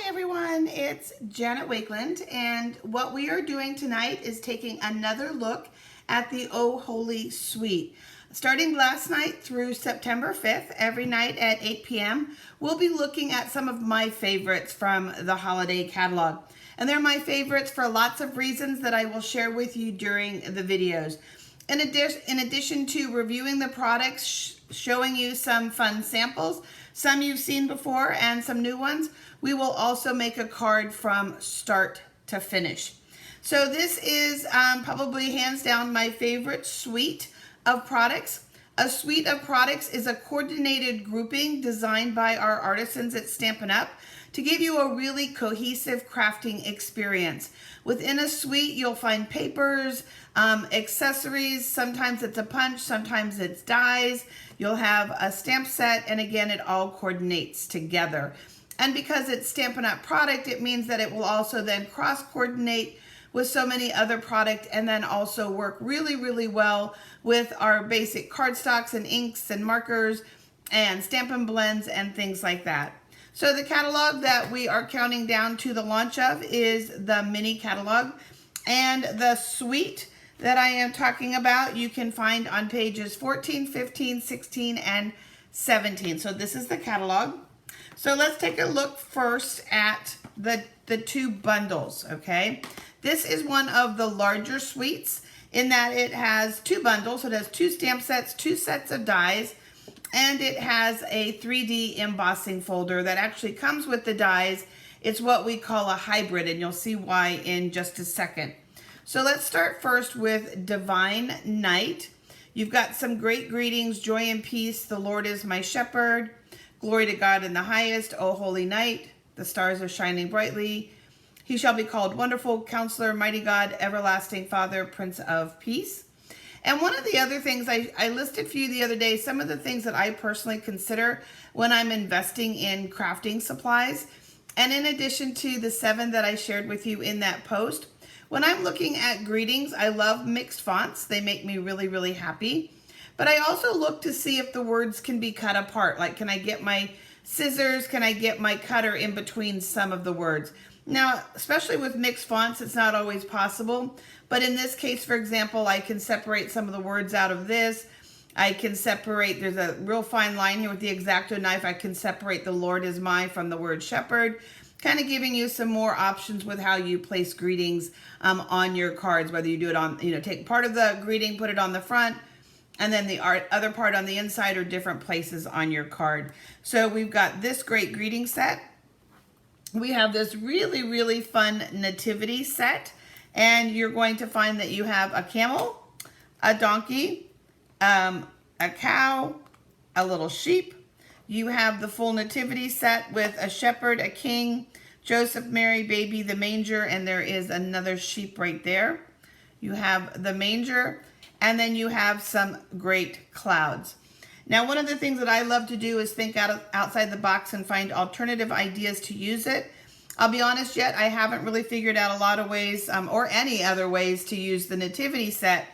Hi everyone, it's Janet Wakeland, and what we are doing tonight is taking another look at the Oh Holy Suite. Starting last night through September 5th, every night at 8 p.m., we'll be looking at some of my favorites from the holiday catalog. And they're my favorites for lots of reasons that I will share with you during the videos. In addition to reviewing the products, showing you some fun samples, some you've seen before and some new ones, we will also make a card from start to finish. So this is probably hands down my favorite suite of products. A suite of products is a coordinated grouping designed by our artisans at Stampin' Up! To give you a really cohesive crafting experience. Within a suite, you'll find papers, accessories, sometimes it's a punch, sometimes it's dies. You'll have a stamp set, and again, it all coordinates together. And because it's Stampin' Up! Product, it means that it will also then cross-coordinate with so many other product and then also work really, really well with our basic cardstocks and inks and markers and Stampin' Blends and things like that. So the catalog that we are counting down to the launch of is the mini catalog, and the suite that I am talking about you can find on pages 14, 15, 16, and 17. So this is the catalog. So let's take a look first at the two bundles, okay? This is one of the larger suites in that it has two bundles. So it has two stamp sets, two sets of dies, and it has a 3D embossing folder that actually comes with the dies. It's what we call a hybrid, and you'll see why in just a second. So let's start first with Divine Night. You've got some great greetings: joy and peace, the Lord is my shepherd, glory to God in the highest, O holy night, the stars are shining brightly, he shall be called Wonderful Counselor, Mighty God, Everlasting Father, Prince of Peace. And one of the other things I listed for you the other day, some of the things that I personally consider when I'm investing in crafting supplies. And in addition to the 7 that I shared with you in that post, when I'm looking at greetings, I love mixed fonts. They make me really, really happy. But I also look to see if the words can be cut apart. Like, can I get my scissors? Can I get my cutter in between some of the words? Now, especially with mixed fonts, it's not always possible. But in this case, for example, I can separate some of the words out of this. I can separate, there's a real fine line here with the X-Acto knife. I can separate the Lord is my from the word shepherd, kind of giving you some more options with how you place greetings on your cards, whether you do it on, take part of the greeting, put it on the front, and then the other part on the inside or different places on your card. So we've got this great greeting set. We have this really, really fun nativity set, and you're going to find that you have a camel, a donkey, a cow, a little sheep. You have the full nativity set with a shepherd, a king, Joseph, Mary, baby, the manger, and there is another sheep right there. You have the manger, and then you have some great clouds. Now, one of the things that I love to do is think outside the box and find alternative ideas to use it. I'll be honest, yet I haven't really figured out a lot of ways or any other ways to use the nativity set.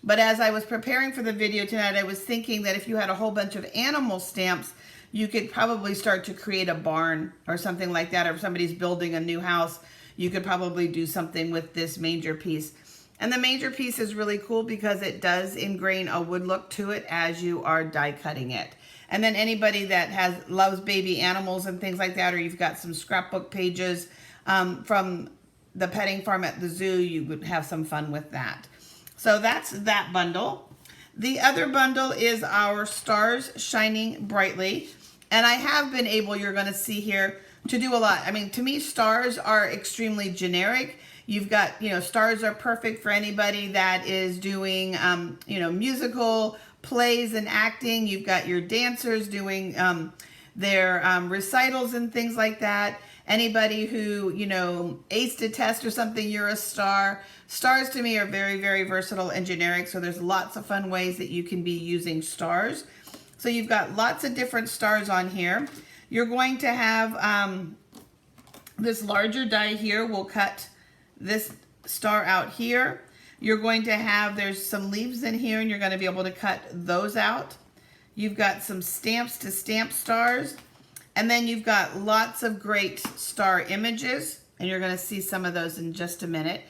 But as I was preparing for the video tonight, I was thinking that if you had a whole bunch of animal stamps, you could probably start to create a barn or something like that. Or if somebody's building a new house, you could probably do something with this manger piece. And the manger piece is really cool because it does ingrain a wood look to it as you are die cutting it. And then anybody that loves baby animals and things like that, or you've got some scrapbook pages from the petting farm at the zoo, you would have some fun with that. So that's that bundle. The other bundle is our Stars Shining Brightly. And I have been able, you're going to see here, to do a lot. I mean, to me, stars are extremely generic. You've got, stars are perfect for anybody that is doing, musical plays and acting. You've got your dancers doing their recitals and things like that. Anybody who, aced a test or something, you're a star. Stars to me are very, very versatile and generic. So there's lots of fun ways that you can be using stars. So you've got lots of different stars on here. You're going to have this larger die here will cut this star out here. You're going to have, there's some leaves in here, and you're going to be able to cut those out. You've got some stamps to stamp stars. And then you've got lots of great star images, and you're going to see some of those in just a minute.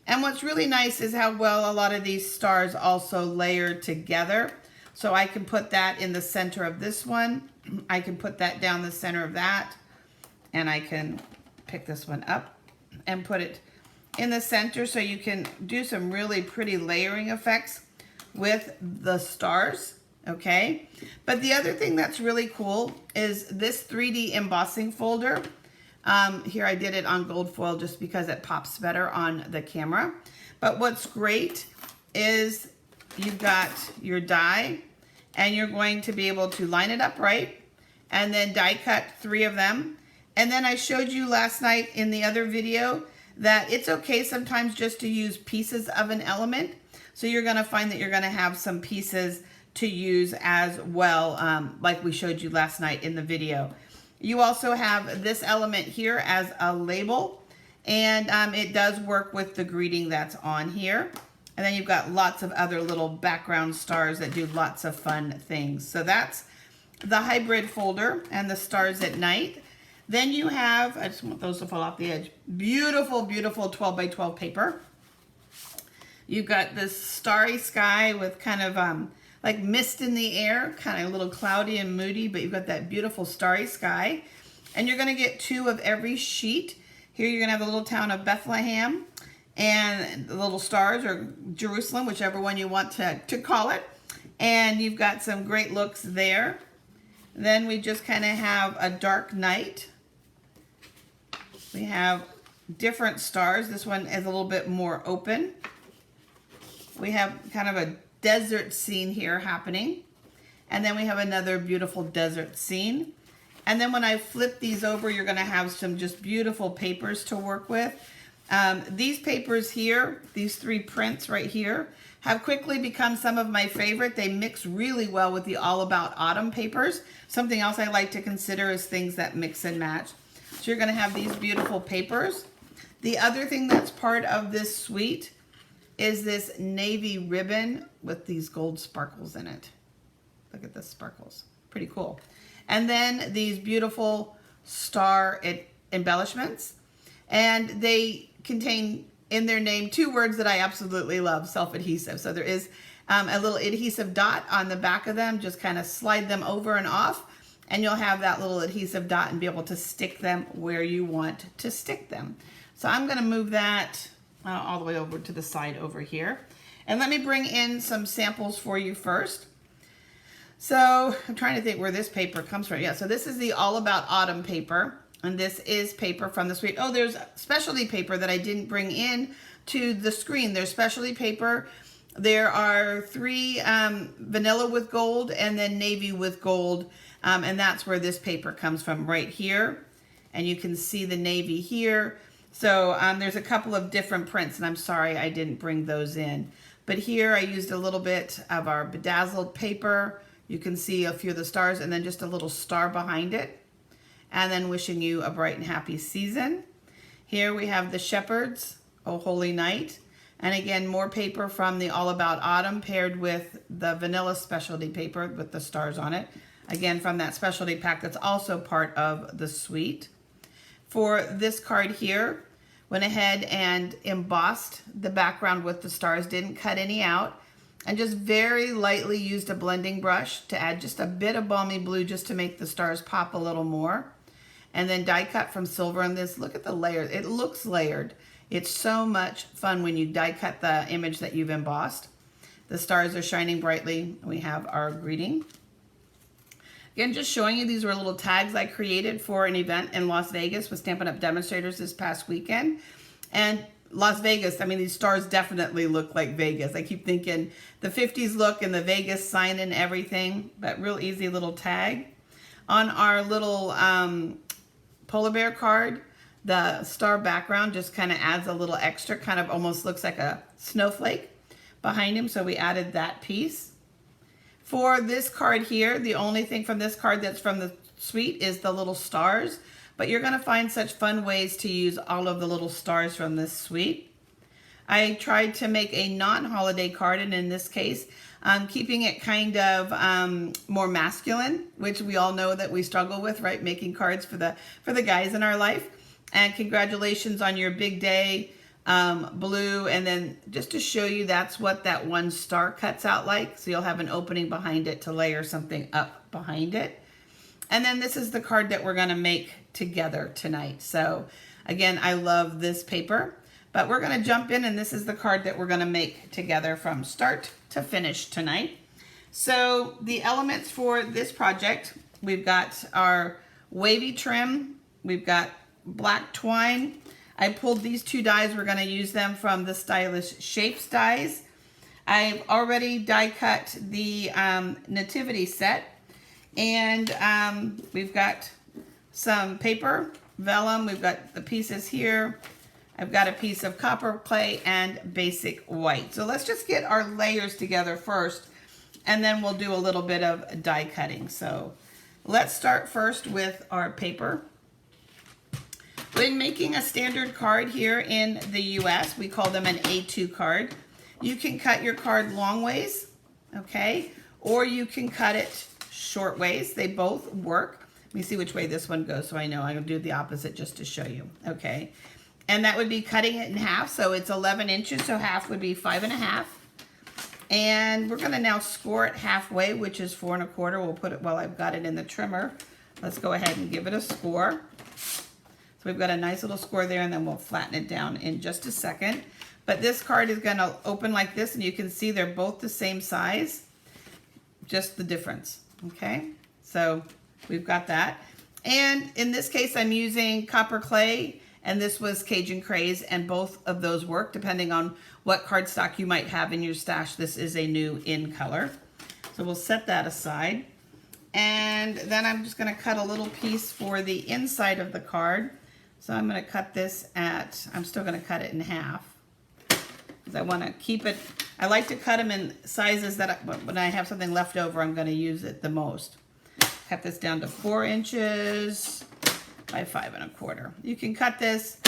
And what's really nice is how well a lot of these stars also layer together. So I can put that in the center of this one. I can put that down the center of that. And I can pick this one up and put it in the center, so you can do some really pretty layering effects with the stars. Okay, but the other thing that's really cool is this 3D embossing folder. Here I did it on gold foil just because it pops better on the camera. But what's great is you've got your die, and you're going to be able to line it up right, and then die cut 3 of them. And then I showed you last night in the other video that it's okay sometimes just to use pieces of an element. So you're gonna find that you're gonna have some pieces to use as well, like we showed you last night in the video. You also have this element here as a label, and it does work with the greeting that's on here. And then you've got lots of other little background stars that do lots of fun things. So that's the hybrid folder and the stars at night. Then you have, I just want those to fall off the edge, beautiful, beautiful 12 by 12 paper. You've got this starry sky with kind of like mist in the air, kind of a little cloudy and moody, but you've got that beautiful starry sky. And you're gonna get 2 of every sheet. Here you're gonna have the little town of Bethlehem and the little stars, or Jerusalem, whichever one you want to call it. And you've got some great looks there. Then we just kind of have a dark night. We have different stars. This one is a little bit more open. We have kind of a desert scene here happening. And then we have another beautiful desert scene. And then when I flip these over, you're gonna have some just beautiful papers to work with. These papers here, these 3 prints right here, have quickly become some of my favorite. They mix really well with the All About Autumn papers. Something else I like to consider is things that mix and match. So you're gonna have these beautiful papers. The other thing that's part of this suite is this navy ribbon with these gold sparkles in it. Look at the sparkles, pretty cool. And then these beautiful star embellishments. And they contain in their name 2 words that I absolutely love: self-adhesive. So there is a little adhesive dot on the back of them. Just kind of slide them over and off, and you'll have that little adhesive dot and be able to stick them where you want to stick them. So I'm gonna move that all the way over to the side over here. And let me bring in some samples for you first. So I'm trying to think where this paper comes from. Yeah, so this is the All About Autumn paper. And this is paper from the suite. Oh, there's specialty paper that I didn't bring in to the screen. There's specialty paper. There are 3 vanilla with gold and then navy with gold. And that's where this paper comes from, right here. And you can see the navy here. So there's a couple of different prints, and I'm sorry I didn't bring those in. But here I used a little bit of our bedazzled paper. You can see a few of the stars, and then just a little star behind it. And then wishing you a bright and happy season. Here we have the shepherds, O Holy Night. And again, more paper from the All About Autumn paired with the vanilla specialty paper with the stars on it. Again, from that specialty pack that's also part of the suite. For this card here, went ahead and embossed the background with the stars, didn't cut any out, and just very lightly used a blending brush to add just a bit of balmy blue just to make the stars pop a little more. And then die cut from silver on this. Look at the layer. It looks layered. It's so much fun when you die cut the image that you've embossed. The stars are shining brightly. We have our greeting. Again, just showing you, these were little tags I created for an event in Las Vegas with Stampin' Up! Demonstrators this past weekend. And Las Vegas, I mean, these stars definitely look like Vegas. I keep thinking the 50s look and the Vegas sign and everything, but real easy little tag. On our little polar bear card, the star background just kind of adds a little extra, kind of almost looks like a snowflake behind him, so we added that piece. For this card here, the only thing from this card that's from the suite is the little stars, but you're gonna find such fun ways to use all of the little stars from this suite. I tried to make a non-holiday card, and in this case, keeping it kind of more masculine, which we all know that we struggle with, right? Making cards for the guys in our life. And congratulations on your big day, blue. And then just to show you, that's what that one star cuts out like. So you'll have an opening behind it to layer something up behind it. And then this is the card that we're going to make together tonight. So again, I love this paper, but we're going to jump in, and this is the card that we're going to make together from start to finish tonight. So the elements for this project, we've got our wavy trim, we've got black twine. I pulled these two dies. We're going to use them from the Stylish Shapes dies. I've already die cut the nativity set. And we've got some paper, vellum, we've got the pieces here. I've got a piece of copper clay and basic white. So let's just get our layers together first, and then we'll do a little bit of die cutting. So let's start first with our paper. When making a standard card here in the US, we call them an A2 card. You can cut your card long ways, okay? Or you can cut it short ways. They both work. Let me see which way this one goes so I know. I'm going to do the opposite just to show you. Okay. And that would be cutting it in half. So it's 11 inches. So half would be 5.5. And we're going to now score it halfway, which is 4 1/4. We'll put it, well, I've got it in the trimmer. Let's go ahead and give it a score. So we've got a nice little score there, and then we'll flatten it down in just a second. But this card is going to open like this, and you can see they're both the same size, just the difference. Okay, so we've got that. And in this case, I'm using copper clay, and this was Cajun Craze, and both of those work depending on what cardstock you might have in your stash. This is a new in color. So we'll set that aside. And then I'm just going to cut a little piece for the inside of the card. So I'm going to cut this I'm still going to cut it in half, because I want to keep it. I like to cut them in sizes that when I have something left over, I'm going to use it the most. Cut this down to 4 inches by 5 1/4. You can cut this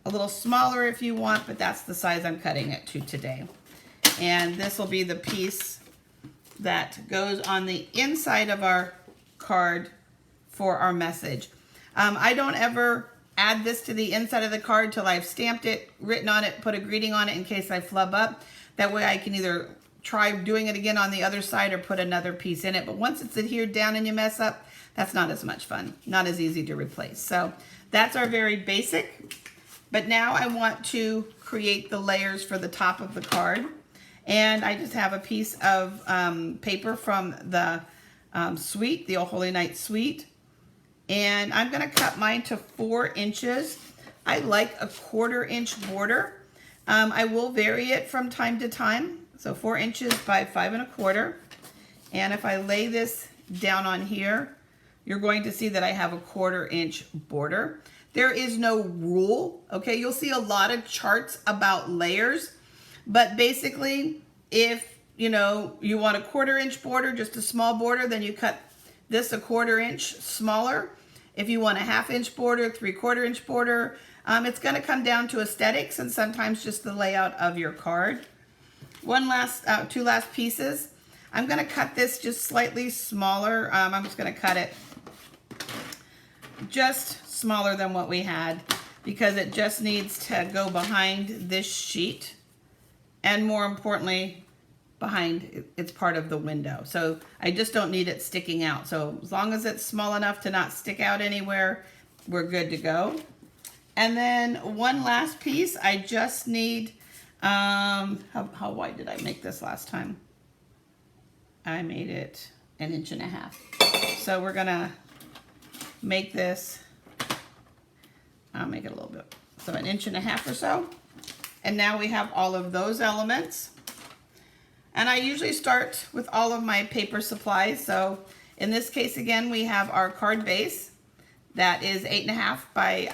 a little smaller if you want, but that's the size I'm cutting it to today. And this will be the piece that goes on the inside of our card for our message. I don't ever add this to the inside of the card till I've stamped it, written on it, put a greeting on it in case I flub up. That way I can either try doing it again on the other side or put another piece in it. But once it's adhered down and you mess up, that's not as much fun, not as easy to replace. So that's our very basic. But now I want to create the layers for the top of the card. And I just have a piece of paper from the suite, the Oh Holy Night suite. And I'm going to cut mine to 4 inches. I like a 1/4 inch border. I will vary it from time to time. So 4 inches by 5 1/4. And if I lay this down on here, you're going to see that I have a 1/4 inch border. There is no rule, okay? You'll see a lot of charts about layers, but basically if you want a 1/4 inch border, just a small border, then you cut this a 1/4 inch smaller. If you want a 1/2 inch border, 3/4 inch border, it's going to come down to aesthetics and sometimes just the layout of your card. Two last pieces. I'm going to cut this just slightly smaller. I'm just going to cut it just smaller than what we had because it just needs to go behind this sheet, and more importantly, behind it's part of the window. So I just don't need it sticking out. So as long as it's small enough to not stick out anywhere, we're good to go. And then one last piece, I just need, how wide did I make this last time? I made it 1.5 inches. So we're gonna make this, I'll make it a little bit, so 1.5 inches or so. And now we have all of those elements. And I usually start with all of my paper supplies. So in this case, again, we have our card base that is 8.5 by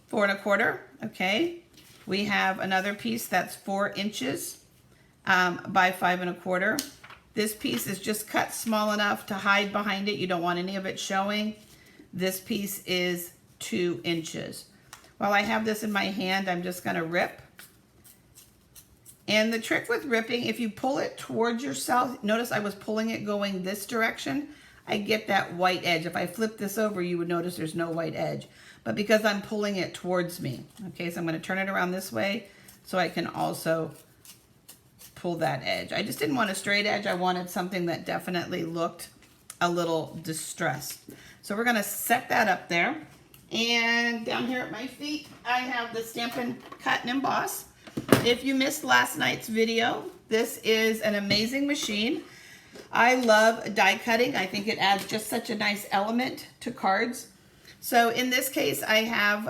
4 1/4. Okay. We have another piece that's 4 inches by 5 1/4. This piece is just cut small enough to hide behind it. You don't want any of it showing. This piece is 2 inches. While I have this in my hand, I'm just going to rip And the trick with ripping, if you pull it towards yourself, notice I was pulling it going this direction, I get that white edge. If I flip this over, you would notice there's no white edge. But because I'm pulling it towards me, okay, so I'm going to turn it around this way so I can also pull that edge. I just didn't want a straight edge. I wanted something that definitely looked a little distressed. So we're going to set that up there. And down here at my feet, I have the Stampin' Cut and Emboss. If you missed last night's video, this is an amazing machine. I love die cutting. I think it adds just such a nice element to cards. So in this case, I have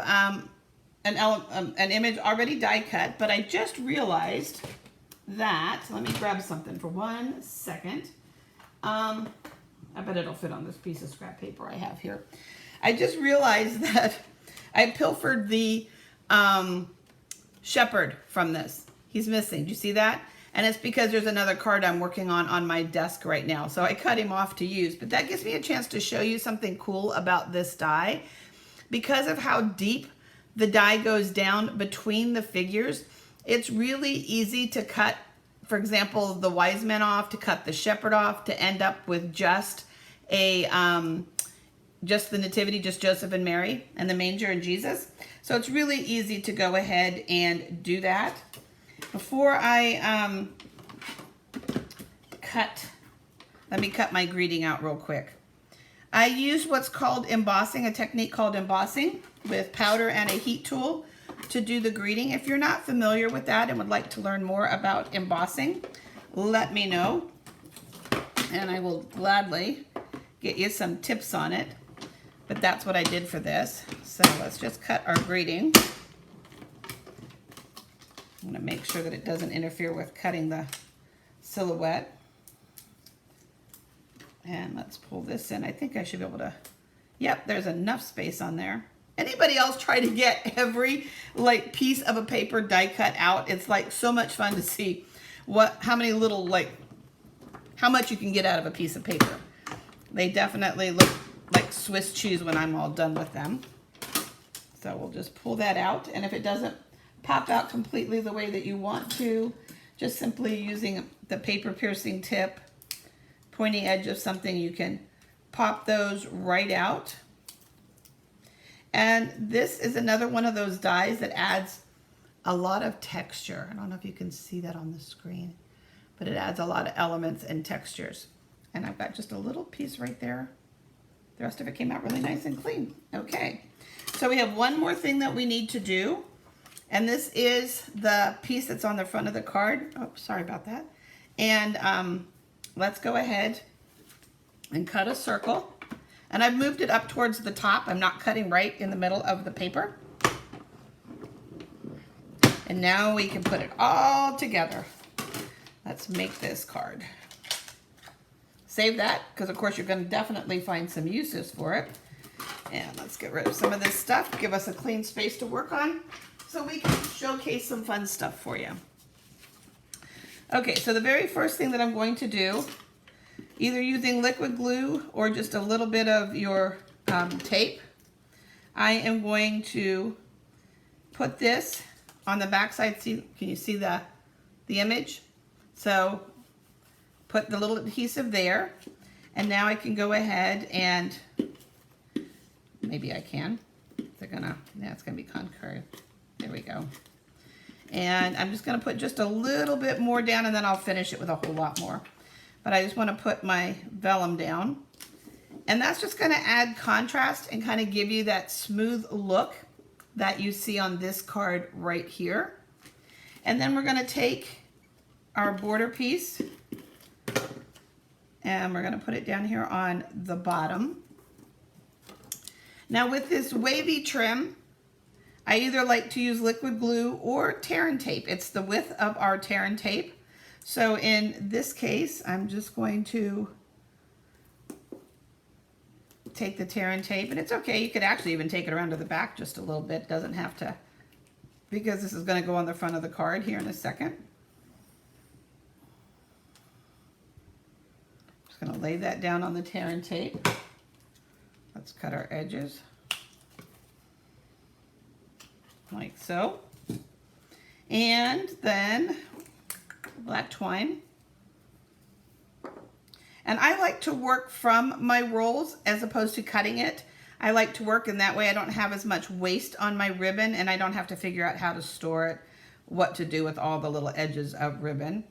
an image already die cut, but I just realized that, let me grab something for 1 second. I bet it'll fit on this piece of scrap paper I have here. I just realized that I pilfered the shepherd from this. He's missing. Do you see that? And it's because there's another card I'm working on my desk right now. So I cut him off to use. But that gives me a chance to show you something cool about this die. Because of how deep the die goes down between the figures, it's really easy to cut, for example, the wise men off, to cut the shepherd off, to end up with just a just the nativity, just Joseph and Mary, and the manger and Jesus. So it's really easy to go ahead and do that. Before I let me cut my greeting out real quick. I use what's called embossing, a technique called embossing with powder and a heat tool to do the greeting. If you're not familiar with that and would like to learn more about embossing, let me know, and I will gladly get you some tips on it. But that's what I did for this. So let's just cut our greeting. I'm going to make sure that it doesn't interfere with cutting the silhouette. And let's pull this in. I think I should be able to, yep, there's enough space on there. Anybody else try to get every piece of a paper die cut out? It's like so much fun to see how many little, how much you can get out of a piece of paper. They definitely look like Swiss cheese when I'm all done with them. So we'll just pull that out, and if it doesn't pop out completely the way that you want to, just simply using the paper piercing tip, pointy edge of something, you can pop those right out. And this is another one of those dies that adds a lot of texture. I don't know if you can see that on the screen, but it adds a lot of elements and textures. And I've got just a little piece right there. The rest of it came out really nice and clean. Okay, so we have one more thing that we need to do, and this is the piece that's on the front of the card. Oh, sorry about that. And let's go ahead and cut a circle. And I've moved it up towards the top. I'm not cutting right in the middle of the paper. And now we can put it all together. Let's make this card. Save that, because of course you're going to definitely find some uses for it. And let's get rid of some of this stuff, give us a clean space to work on, so we can showcase some fun stuff for you. Okay, so the very first thing that I'm going to do, either using liquid glue or just a little bit of your tape, I am going to put this on the back side. See, can you see the image? So put the little adhesive there, and now I can go ahead and, maybe I can. Is it gonna, yeah, it's gonna be concave. There we go. And I'm just gonna put just a little bit more down, and then I'll finish it with a whole lot more. But I just wanna put my vellum down. And that's just gonna add contrast and kind of give you that smooth look that you see on this card right here. And then we're gonna take our border piece, and we're going to put it down here on the bottom. Now with this wavy trim, I either like to use liquid glue or tear and tape. It's the width of our tear and tape. So in this case, I'm just going to take the tear and tape, and it's okay. You could actually even take it around to the back just a little bit. It doesn't have to, because this is going to go on the front of the card here in a second. Just going to lay that down on the tear and tape. Let's cut our edges like so. And then black twine. And I like to work from my rolls as opposed to cutting it. I like to work in that way I don't have as much waste on my ribbon, and I don't have to figure out how to store it, what to do with all the little edges of ribbon.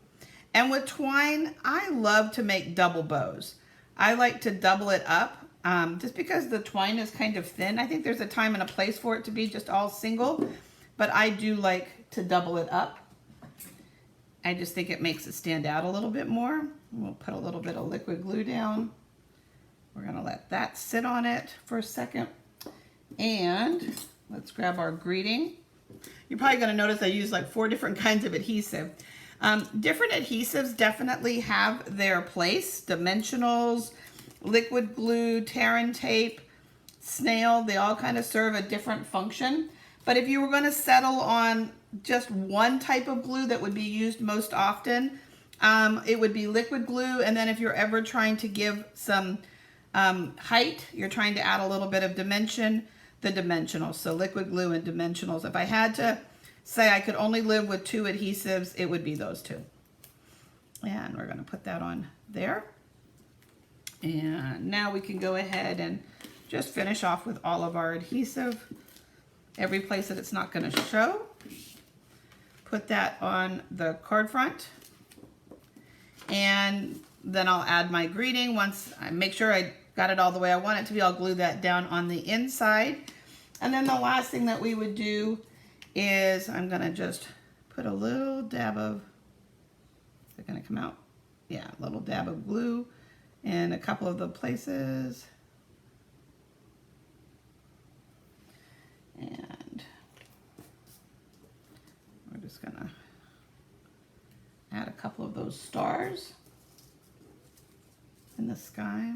And with twine, I love to make double bows. I like to double it up just because the twine is kind of thin. I think there's a time and a place for it to be just all single, but I do like to double it up. I just think it makes it stand out a little bit more. We'll put a little bit of liquid glue down. We're gonna let that sit on it for a second. And let's grab our greeting. You're probably gonna notice I use like 4 different kinds of adhesive. Different adhesives definitely have their place. Dimensionals, liquid glue, tear and tape, snail, they all kind of serve a different function. But if you were gonna settle on just one type of glue that would be used most often, it would be liquid glue. And then if you're ever trying to give some height, you're trying to add a little bit of dimension, the dimensionals. So liquid glue and dimensionals. If I had to say I could only live with 2 adhesives, it would be those 2. And we're gonna put that on there. And now we can go ahead and just finish off with all of our adhesive. Every place that it's not gonna show. Put that on the card front. And then I'll add my greeting. Once I make sure I got it all the way I want it to be, I'll glue that down on the inside. And then the last thing that we would do is I'm gonna just put a little dab of, is it gonna come out? Yeah, a little dab of glue in a couple of the places. And we're just gonna add a couple of those stars in the sky.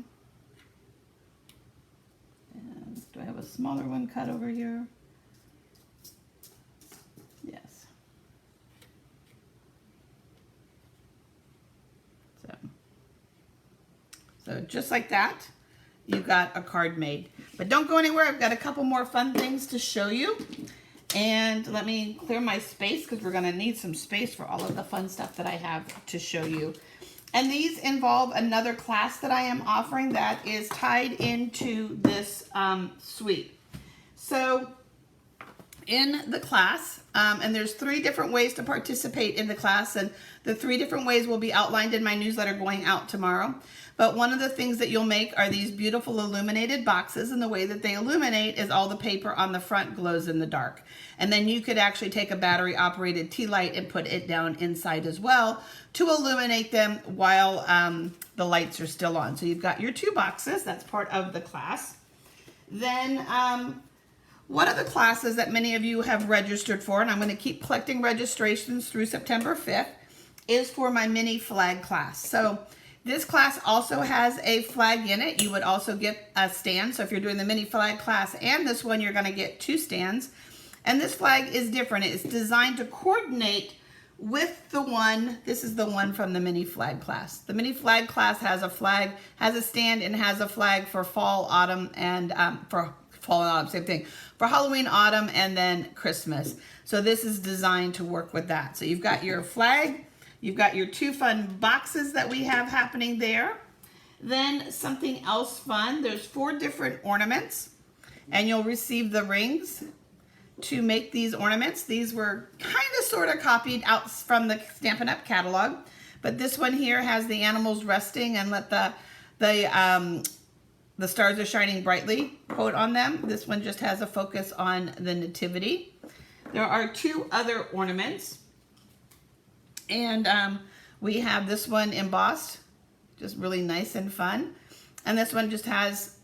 And do I have a smaller one cut over here? Yes. So just like that, you've got a card made. But don't go anywhere. I've got a couple more fun things to show you. And let me clear my space because we're going to need some space for all of the fun stuff that I have to show you. And these involve another class that I am offering that is tied into this suite. So in the class, and there's 3 different ways to participate in the class, and the 3 different ways will be outlined in my newsletter going out tomorrow. But one of the things that you'll make are these beautiful illuminated boxes, and the way that they illuminate is all the paper on the front glows in the dark. And then you could actually take a battery operated tea light and put it down inside as well to illuminate them while the lights are still on. So you've got your 2 boxes, that's part of the class. Then one of the classes that many of you have registered for, and I'm going to keep collecting registrations through September 5th, is for my mini flag class. So this class also has a flag in it. You would also get a stand. So if you're doing the mini flag class and this one, you're going to get 2 stands. And this flag is different. It's designed to coordinate with the one, this is the one from the mini flag class. The mini flag class has a flag, has a stand, and has a flag for fall, autumn, and for fall and autumn, same thing. For Halloween, autumn, and then Christmas. So this is designed to work with that. So you've got your flag, you've got your 2 fun boxes that we have happening there. Then something else fun, there's 4 different ornaments, and you'll receive the rings to make these ornaments. These were kind of sort of copied out from the Stampin' Up! Catalog, but this one here has the animals resting and let the stars are shining brightly quote on them. This one just has a focus on the nativity. There are 2 other ornaments, and we have this one embossed, just really nice and fun, and this one just has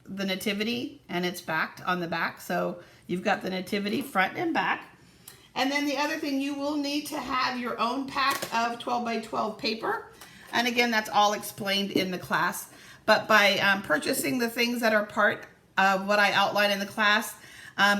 the nativity and it's backed on the back. So you've got the nativity front and back. And then the other thing, you will need to have your own pack of 12 by 12 paper. And again, that's all explained in the class. But by purchasing the things that are part of what I outline in the class,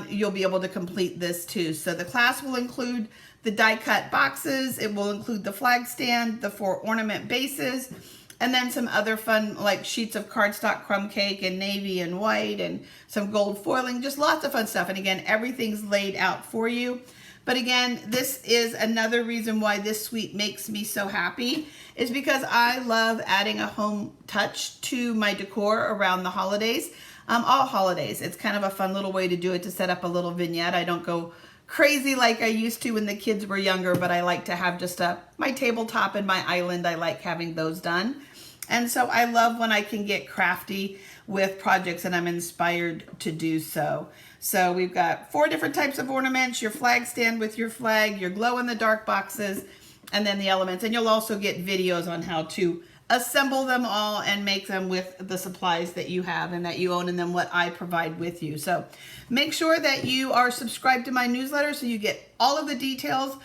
you'll be able to complete this too. So the class will include the die cut boxes. It will include the flag stand, the 4 ornament bases, and then some other fun like sheets of cardstock, crumb cake, and navy and white, and some gold foiling, just lots of fun stuff. And again, everything's laid out for you. But again, this is another reason why this suite makes me so happy, is because I love adding a home touch to my decor around the holidays. All holidays. It's kind of a fun little way to do it, to set up a little vignette. I don't go crazy like I used to when the kids were younger, but I like to have just my tabletop and my island. I like having those done. And so I love when I can get crafty with projects and I'm inspired to do so. So we've got 4 different types of ornaments: your flag stand with your flag, your glow-in-the-dark boxes, and then the elements. And you'll also get videos on how to assemble them all and make them with the supplies that you have and that you own, and then what I provide with you. So make sure that you are subscribed to my newsletter so you get all of the details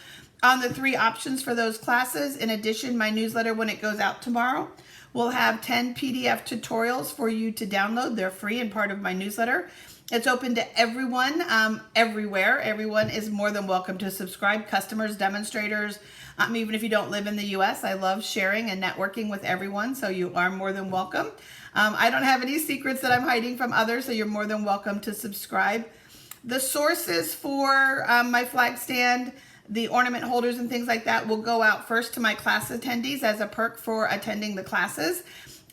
on the 3 options for those classes. In addition, my newsletter, when it goes out tomorrow, will have 10 PDF tutorials for you to download. They're free and part of my newsletter. It's open to everyone, everywhere. Everyone is more than welcome to subscribe. Customers, demonstrators, even if you don't live in the US, I love sharing and networking with everyone, so you are more than welcome. I don't have any secrets that I'm hiding from others, so you're more than welcome to subscribe. The sources for my flag stand, the ornament holders and things like that, will go out first to my class attendees as a perk for attending the classes.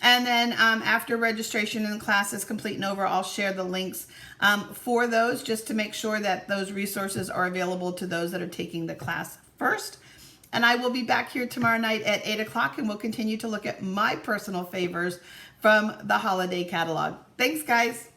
And then after registration and the class is complete and over, I'll share the links for those, just to make sure that those resources are available to those that are taking the class first. And I will be back here tomorrow night at 8 o'clock, and we'll continue to look at my personal favors from the holiday catalog. Thanks, guys.